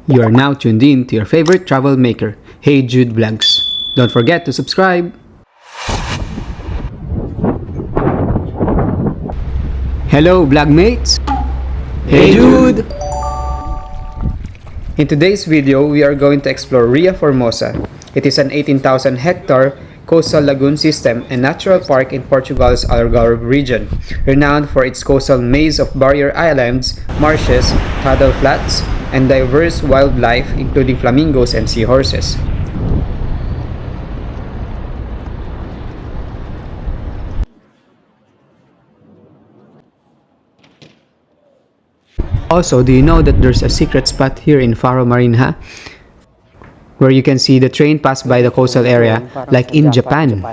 You are now tuned in to your favorite travel maker, Hey Jude Vlogs. Don't forget to subscribe! Hello vlogmates! Hey Jude! In today's video, we are going to explore Ria Formosa. It is an 18,000 hectare coastal lagoon system and natural park in Portugal's Algarve region, renowned for its coastal maze of barrier islands, marshes, tidal flats, and diverse wildlife including flamingos and seahorses. Also, do you know that there's a secret spot here in Faro Marinha where you can see the train pass by the coastal area like in Japan?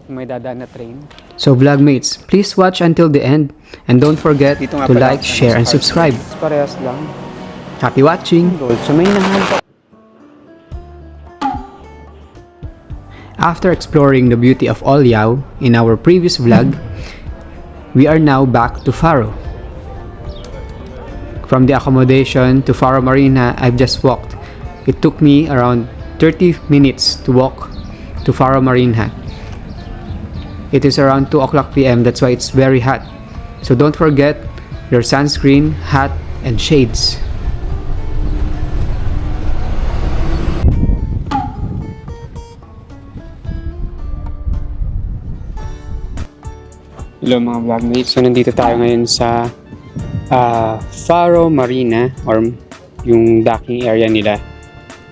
May dadaan na train. So vlogmates, please watch until the end and don't forget to like, share, and subscribe. Parehas lang. Happy watching! So may naman. After exploring the beauty of Olhão in our previous vlog, we are now back to Faro. From the accommodation to Faro Marina, I've just walked. It took me around 30 minutes to walk to Faro Marina. It is around 2 o'clock p.m. That's why it's very hot. So don't forget your sunscreen, hat, and shades. Hello mga vlogmates. So nandito tayo ngayon sa Faro Marina or yung docking area nila.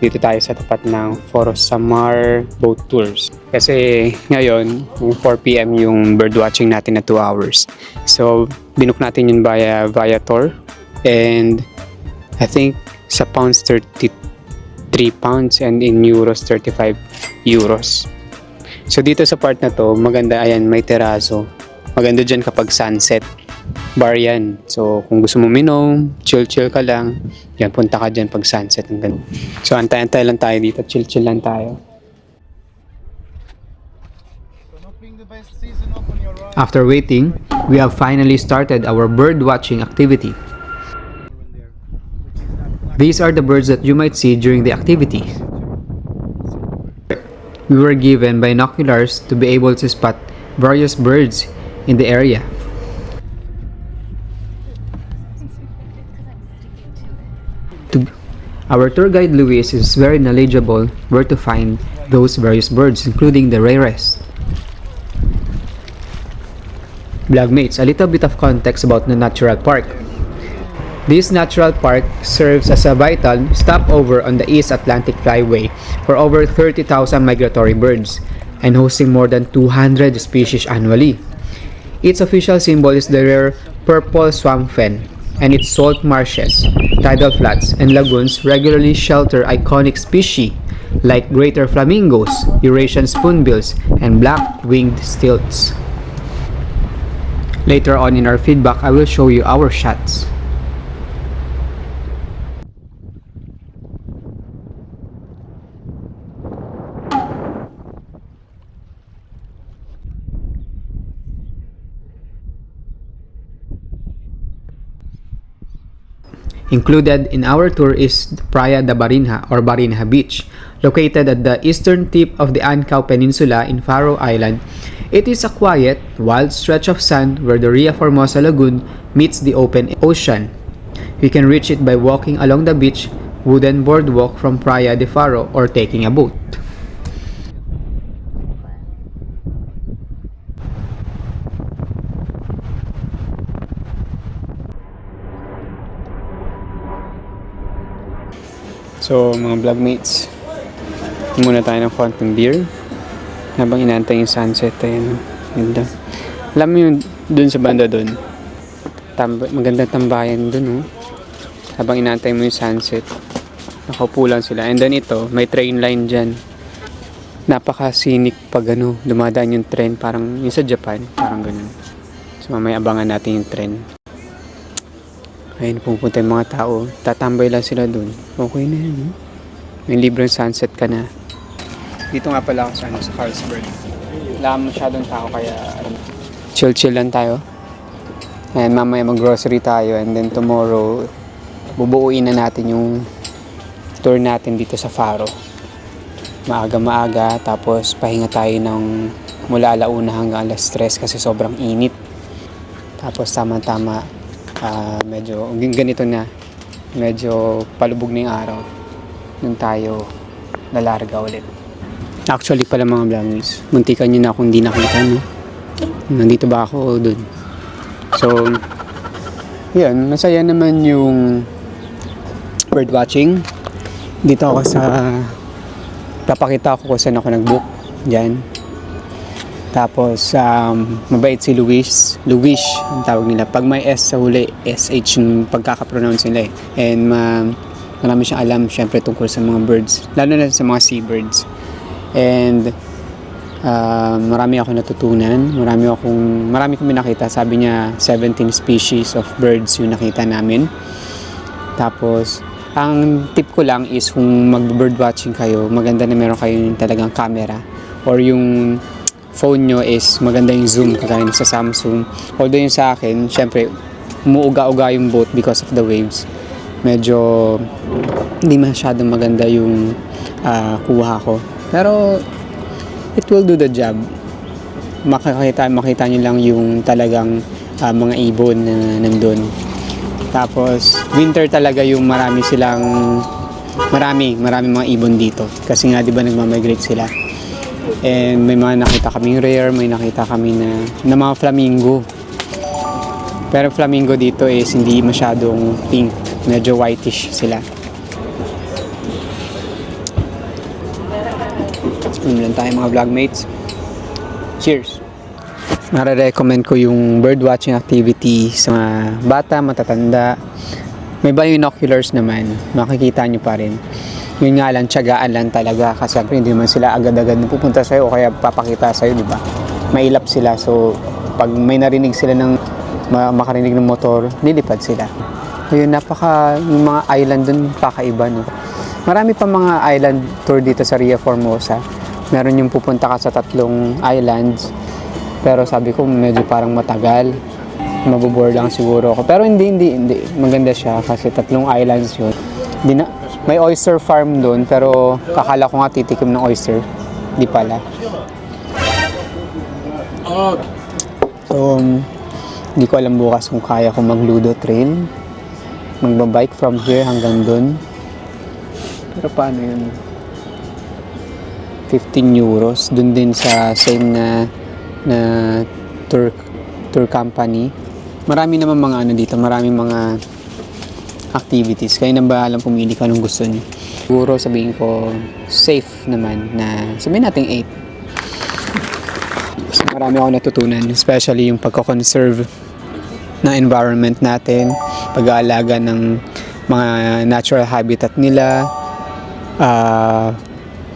Dito tayo sa tapat ng Foro Samar Boat Tours. Kasi ngayon, 4 p.m. yung birdwatching natin na 2 hours. So, binook natin yun via Viator. And I think sa pounds 33 pounds and in euros 35 euros. So, dito sa part na to, maganda, ayan, may teraso. Maganda dyan kapag sunset. Bar yan. So, kung gusto mo minom, chill-chill ka lang, yan, punta ka dyan pag sunset. So, antay-antay lang tayo dito. Chill-chill lang tayo. After waiting, we have finally started our bird watching activity. These are the birds that you might see during the activity. We were given binoculars to be able to spot various birds in the area. Our tour guide Luis is very knowledgeable where to find those various birds, including the rarest. Vlogmates, a little bit of context about the natural park. This natural park serves as a vital stopover on the East Atlantic Flyway for over 30,000 migratory birds and hosting more than 200 species annually. Its official symbol is the rare purple swamp fen, and its salt marshes, tidal flats, and lagoons regularly shelter iconic species like greater flamingos, Eurasian spoonbills, and black-winged stilts. Later on in our feedback, I will show you our shots. Included in our tour is Praia da Barinha or Barinha Beach, located at the eastern tip of the Ancao Peninsula in Faro Island. It is a quiet, wild stretch of sand where the Ria Formosa Lagoon meets the open ocean. You can reach it by walking along the beach wooden boardwalk from Praia de Faro or taking a boat. So mga vlogmates, muna tayo ng konting beer habang inaantay yung sunset. Ayan, ganda. Alam mo yung dun sa banda dun, magandang tambayan dun, oh. Habang inaantay mo yung sunset, nakaupo lang sila. And then ito, may train line dyan. Napaka-scenic pag dumadaan yung train, parang yung sa Japan, parang ganun. So mamaya abangan natin yung train. Ayun, pupunta yung mga tao. Tatambay lang sila dun. Okay na yun. May libreng sunset ka na. Dito nga pala ako sa Carlsberg. Wala masyadong tao kaya chill-chill lang tayo. And mamaya mag-grocery tayo. And then tomorrow, bubuuin na natin yung tour natin dito sa Faro. Maaga-maaga, tapos pahinga tayo ng mula alauna hanggang alas 3 kasi sobrang init. Tapos tama-tama, medyo ganito na, medyo palubog na yung araw. Doon tayo lalarga ulit. Actually pala mga vloggies, muntikan nyo na akong di nakita, no? Nandito ba ako o dun? So, yan, masaya naman yung bird watching. Dito ako papakita ko kung saan ako nag-book. Diyan. Tapos, mabait si Luis, ang tawag nila. Pag may S sa huli, SH yung pagkakapronounce nila eh. And marami siyang alam syempre tungkol sa mga birds, lalo na sa mga seabirds. And marami ako natutunan, marami kong nakita. Sabi niya 17 species of birds yung nakita namin. Tapos ang tip ko lang is kung mag-bird watching kayo, maganda na meron kayong talagang camera or yung phone nyo is maganda yung zoom kagaya sa Samsung. Although yung sa akin, syempre umuuga-uga yung boat because of the waves. Medyo hindi masyadong maganda yung kuha ko. Pero it will do the job. Makita nyo lang yung talagang mga ibon na nandun. Tapos winter talaga yung marami mga ibon dito. Kasi nga 'di ba nagmamigrate sila. And may mga nakita kaming rare, may nakita kami na mga flamingo. Pero flamingo dito is hindi masyadong pink, medyo whitish sila. Lang tayo mga vlogmates. Cheers! Nare-recommend ko yung bird watching activity sa mga bata, matatanda. May binoculars naman, makikita nyo pa rin. Yun nga lang, tiyagaan lang talaga kasi hindi naman sila agad-agad na pupunta sa'yo o kaya papakita sa'yo, di ba? Mailap sila, so pag may narinig sila makarinig ng motor, lilipad sila. Ayun, yung mga island dun, kakaiba, no? Marami pa mga island tour dito sa Ria Formosa. Meron yung pupunta ka sa 3 islands. Pero sabi ko medyo parang matagal. Mabobore lang siguro ako. Pero hindi. Maganda siya kasi 3 islands yun. May oyster farm doon pero kakala ko nga titikim ng oyster. Di pala. So, hindi ko alam bukas kung kaya ko mag-Ludo Trail. Magbabike from here hanggang doon. Pero paano yun? 15 euros. Doon din sa same na tour company. Marami naman mga dito. Maraming mga activities. Kaya nang bahalang pumili ka anong gusto niyo. Siguro sabihin ko safe naman na sabihin natin 8. So, marami ako natutunan. Especially yung pagko-conserve ng environment natin. Pag-aalaga ng mga natural habitat nila.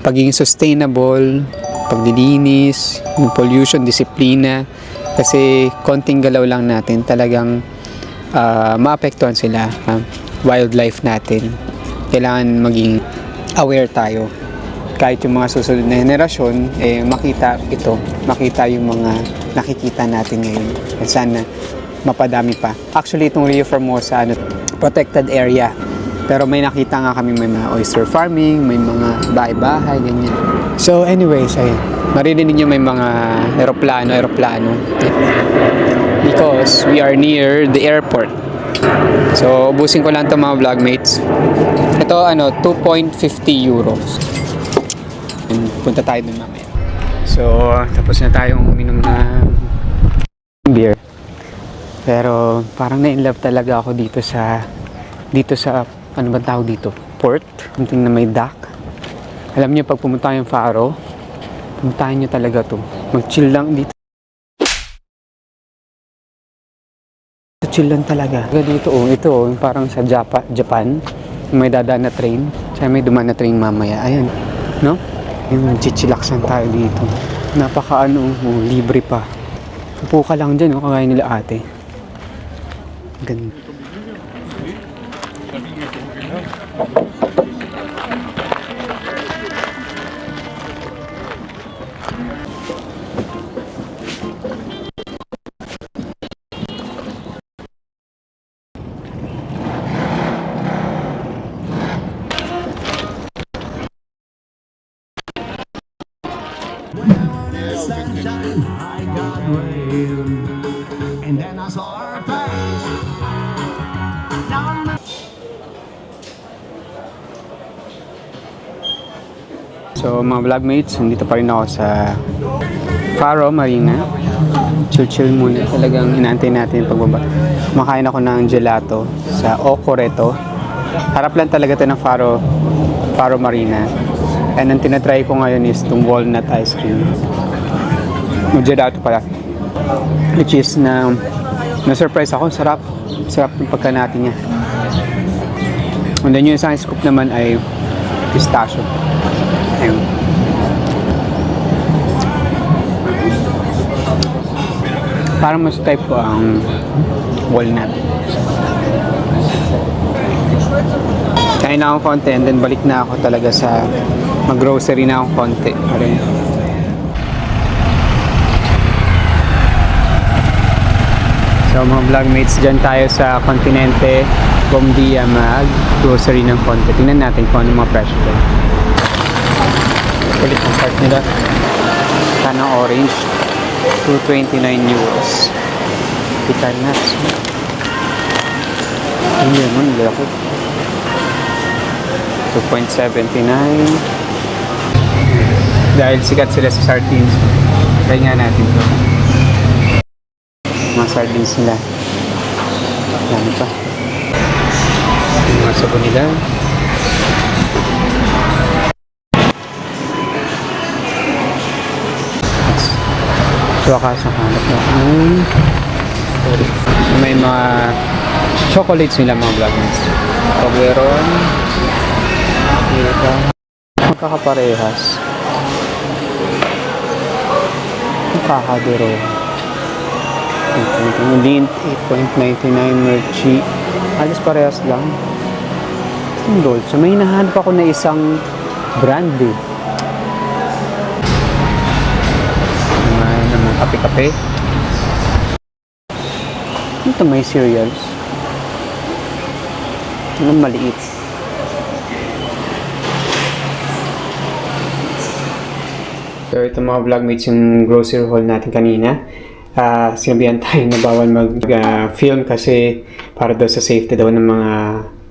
Pagiging sustainable, paglilinis, yung pollution, disiplina. Kasi konting galaw lang natin, talagang maapektuhan sila, wildlife natin. Kailangan maging aware tayo. Kahit yung mga susunod na henerasyon, makita yung mga nakikita natin ngayon. At sana mapadami pa. Actually, itong Rio Formosa, protected area. Pero may nakita nga kami may mga oyster farming, may mga bahay-bahay, ganyan. So anyways, ayun. Maririnig nyo may mga aeroplano. Because we are near the airport. So, ubusin ko lang ito mga vlogmates. Ito, 2.50 euros. And punta tayo dun mamaya. So, tapos na tayong uminom na beer. Pero, parang na-inlove talaga ako dito sa ano ba tawag dito? Port. Something na may dock. Alam niyo, pag pumunta yung Faro, pumuntahan niyo talaga to. Mag-chill lang dito. Chill lang talaga. Dito, ito, parang sa Japan. May dadaan na train. Tsaka may dumaan na train mamaya. Ayan. No? Yung chichilaksan tayo dito. Libre pa. Upo ka lang dyan, kagaya nila ate. Ganda. sunshine, I got rain. And then I saw her face. Now I'm So mga vlogmates, nandito pa rin ako sa Faro Marina. Chill muna. Talagang inaantay natin yung pagbaba. Kumakain ako ng gelato sa Ocoreto. Harap lang talaga to ng Faro Marina. And ang tinatry ko ngayon is itong walnut ice cream. Yung gelato pala. Which is na-surprise ako. Sarap yung pagkanati niya. And then yung isang scoop naman ay pistachio. Ayun. Parang mas type ko ang walnut. Kain na ako konti and then balik na ako talaga sa mag-grocery na ako konti. So mga vlogmates, dyan tayo sa Continente Bomdia mag-grocery ng konti. Tingnan natin kung ano mga presyo doon. Kulit ang cart nila. Kanang orange. 229 euros. Pecan nuts. Hindi naman, laki. 2.79. Dahil sikat sila sa sardines. Try nga natin ito. Mga sardines nila. Dami pa. Yung mga sabon nila. So, wakas hanap na may mga chocolates nila mga vlogmates. Toblerone. Dito. Magkakaparehas. Kakadero. Lint 8.99 Merci. Alas parehas lang. Ang Dolce. May hinahanap ako na isang brand eh. Kape-kape. Ito may cereals. Anong maliit. So ito mga vlogmates yung grocery haul natin kanina. Sinabihan tayo na bawal mag-film kasi para daw sa safety daw ng mga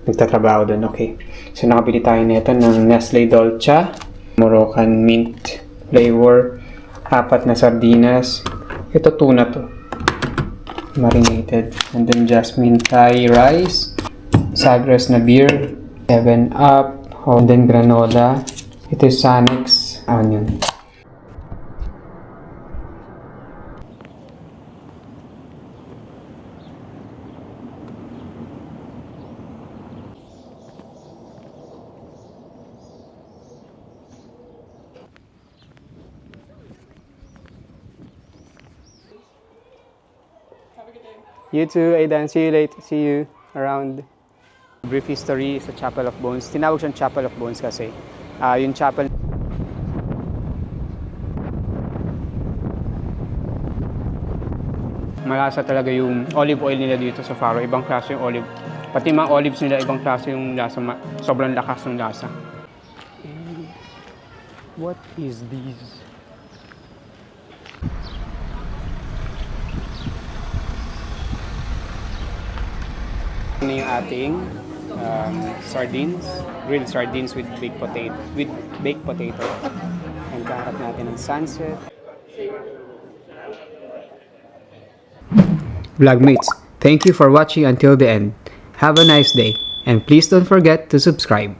nagtatrabaho doon. Okay. So nakabili tayo nito ng Nestle Dolce Moroccan Mint flavor. 4 na sardinas. Ito tuna to. Marinated. And then jasmine Thai rice. Sagres na beer. 7-Up. And then granola. Ito yung Sanex onion. You too, Aidan. See you later. See you around. Brief history sa Chapel of Bones. Tinawag siyang Chapel of Bones kasi yung chapel malasa talaga yung olive oil nila dito sa Faro. Ibang klase yung olive. Pati mga olives nila, ibang klase yung lasa. Sobrang lakas ng lasa. And what is this? Ano yung ating sardines, grilled sardines with baked potato. And kaharap natin ang sunset. Vlogmates, thank you for watching until the end. Have a nice day, and please don't forget to subscribe.